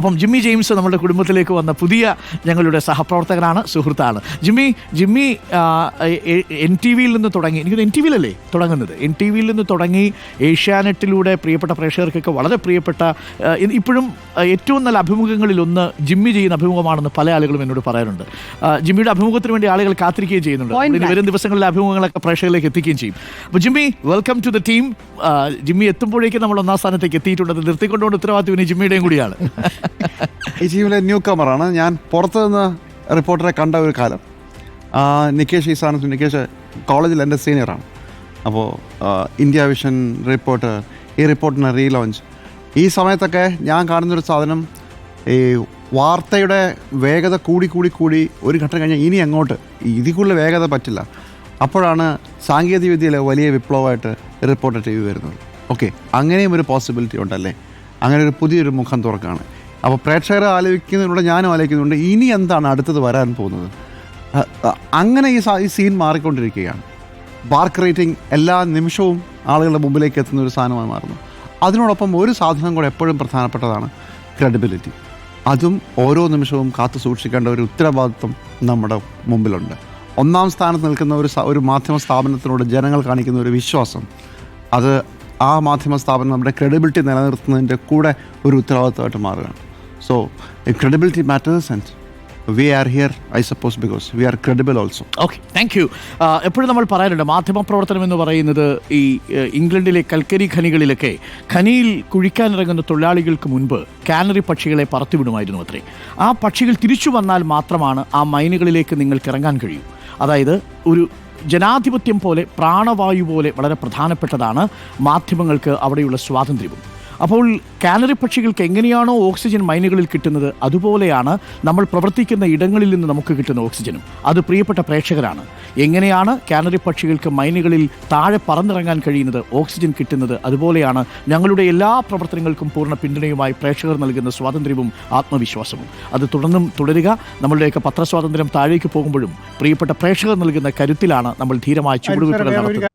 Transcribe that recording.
അപ്പം Jimmy James നമ്മുടെ കുടുംബത്തിലേക്ക് വന്ന പുതിയ ഞങ്ങളുടെ സഹപ്രവർത്തകനാണ്, സുഹൃത്താണ്. ജിമ്മി എൻ ടി വിയിൽ നിന്ന് തുടങ്ങി, എനിക്കൊന്ന് എൻ ടി വിയിലല്ലേ തുടങ്ങുന്നത്, എൻ ടി വിയിൽ നിന്ന് തുടങ്ങി ഏഷ്യാനെറ്റിലൂടെ പ്രിയപ്പെട്ട പ്രേക്ഷകർക്കൊക്കെ വളരെ പ്രിയപ്പെട്ട, ഇപ്പോഴും ഏറ്റവും നല്ല അഭിമുഖങ്ങളിലൊന്ന് ജിമ്മി ചെയ്യുന്ന അഭിമുഖമാണെന്ന് പല ആളുകളും എന്നോട് പറയാറുണ്ട്. ജിമ്മിയുടെ അഭിമുഖത്തിന് വേണ്ടി ആളുകൾ കാത്തിരിക്കുകയും ചെയ്യുന്നുണ്ട്. വരും ദിവസങ്ങളിലെ അഭിമുഖങ്ങളൊക്കെ പ്രേക്ഷകരിലേക്ക് എത്തിക്കുകയും ചെയ്യും. അപ്പോൾ Jimmy, welcome to the team. Jimmy എത്തുമ്പോഴേക്കും നമ്മൾ ഒന്നാം സ്ഥാനത്തേക്ക് എത്തിയിട്ടുണ്ട്. നിർത്തിക്കൊണ്ടുകൊണ്ട് ഉത്തരവാദിത്വം ഇനി ജിമ്മിയുടെയും കൂടിയാണ്. ഈ ടീമിലെ ന്യൂ കമറാണ് ഞാൻ. പുറത്തു നിന്ന് റിപ്പോർട്ടറെ കണ്ട ഒരു കാലം. നികേഷ് ഈസാനത്ത്, നികേഷ് കോളേജിൽ എൻ്റെ സീനിയറാണ്. അപ്പോൾ ഇന്ത്യ വിഷൻ റിപ്പോർട്ട്, ഈ റിപ്പോർട്ടിന് റീലോഞ്ച്, ഈ സമയത്തൊക്കെ ഞാൻ കാണുന്നൊരു സാധനം, ഈ വാർത്തയുടെ വേഗത കൂടി ഒരു ഘട്ടം കഴിഞ്ഞാൽ ഇനി അങ്ങോട്ട് ഇതിൽ കൂടുതൽ വേഗത പറ്റില്ല. അപ്പോഴാണ് സാങ്കേതിക വിദ്യയിലെ വലിയ വിപ്ലവമായിട്ട് റിപ്പോർട്ടർ ടി വി വരുന്നത്. ഓക്കെ, അങ്ങനെയും ഒരു പോസിബിലിറ്റി ഉണ്ടല്ലേ, അങ്ങനെ ഒരു പുതിയൊരു മുഖം തുറക്കുകയാണ്. അപ്പോൾ പ്രേക്ഷകരെ ആലോചിക്കുന്നതിലൂടെ ഞാനും ആലോചിക്കുന്നുണ്ട്, ഇനി എന്താണ് അടുത്തത് വരാൻ പോകുന്നത്. അങ്ങനെ ഈ സീൻ മാറിക്കൊണ്ടിരിക്കുകയാണ്. ബാർക്ക് റേറ്റിംഗ് എല്ലാ നിമിഷവും ആളുകളുടെ മുമ്പിലേക്ക് എത്തുന്ന ഒരു സാധനമായി മാറുന്നു. അതിനോടൊപ്പം ഒരു സാധനം കൂടെ എപ്പോഴും പ്രധാനപ്പെട്ടതാണ്, ക്രെഡിബിലിറ്റി. അതും ഓരോ നിമിഷവും കാത്തു സൂക്ഷിക്കേണ്ട ഒരു ഉത്തരവാദിത്വം നമ്മുടെ മുമ്പിലുണ്ട്. ഒന്നാം സ്ഥാനത്ത് നിൽക്കുന്ന ഒരു മാധ്യമ സ്ഥാപനത്തിനോട് ജനങ്ങൾ കാണിക്കുന്ന ഒരു വിശ്വാസം, അത് ആ മാധ്യമ സ്ഥാപനം നമ്മുടെ ക്രെഡിബിലിറ്റി നിലനിർത്തുന്നതിൻ്റെ കൂടെ ഒരു ഉത്തരവാദിത്വമായിട്ട് മാറുകയാണ്. So credibility matters and we are here I suppose because we are credible also. Okay, thank you. എപ്പോഴും നമ്മൾ പറയാറുണ്ട്, മാധ്യമപ്രവർത്തനം എന്ന് പറയുന്നത് ഈ ഇംഗ്ലണ്ടിലെ കൽക്കരി ഖനികളിലൊക്കെ ഖനിയിൽ കുഴിക്കാനിറങ്ങുന്ന തൊഴിലാളികൾക്ക് മുൻപ് കാനറി പക്ഷികളെ പറത്തിവിടുമായിരുന്നു അത്രേ. ആ പക്ഷികൾ തിരിച്ചു വന്നാൽ മാത്രമാണ് ആ മൈനുകളിലേക്ക് നിങ്ങൾക്ക് ഇറങ്ങാൻ കഴിയൂ. അതായത് ഒരു ജനാധിപത്യം പോലെ, പ്രാണവായു പോലെ വളരെ പ്രധാനപ്പെട്ടതാണ് മാധ്യമങ്ങൾക്ക് അവിടെയുള്ള സ്വാതന്ത്ര്യവും. അപ്പോൾ കാനറി പക്ഷികൾക്ക് എങ്ങനെയാണോ ഓക്സിജൻ മൈനുകളിൽ കിട്ടുന്നത്, അതുപോലെയാണ് നമ്മൾ പ്രവർത്തിക്കുന്ന ഇടങ്ങളിൽ നിന്ന് നമുക്ക് കിട്ടുന്ന ഓക്സിജനും. അത് പ്രിയപ്പെട്ട പ്രേക്ഷകരാണ്. എങ്ങനെയാണ് കാനറി പക്ഷികൾക്ക് മൈനുകളിൽ താഴെ പറന്നിറങ്ങാൻ കഴിയുന്നത്, ഓക്സിജൻ കിട്ടുന്നത്, അതുപോലെയാണ് ഞങ്ങളുടെ എല്ലാ പ്രവർത്തനങ്ങൾക്കും പൂർണ്ണ പിന്തുണയുമായി പ്രേക്ഷകർ നൽകുന്ന സ്വാതന്ത്ര്യവും ആത്മവിശ്വാസവും. അത് തുടർന്നും തുടരുക. നമ്മളുടെയൊക്കെ പത്രസ്വാതന്ത്ര്യം താഴേക്ക് പോകുമ്പോഴും പ്രിയപ്പെട്ട പ്രേക്ഷകർ നൽകുന്ന കരുത്തിലാണ് നമ്മൾ ധീരമായ ചുവടുവയ്പ്പുകൾ നടത്തുന്നത്.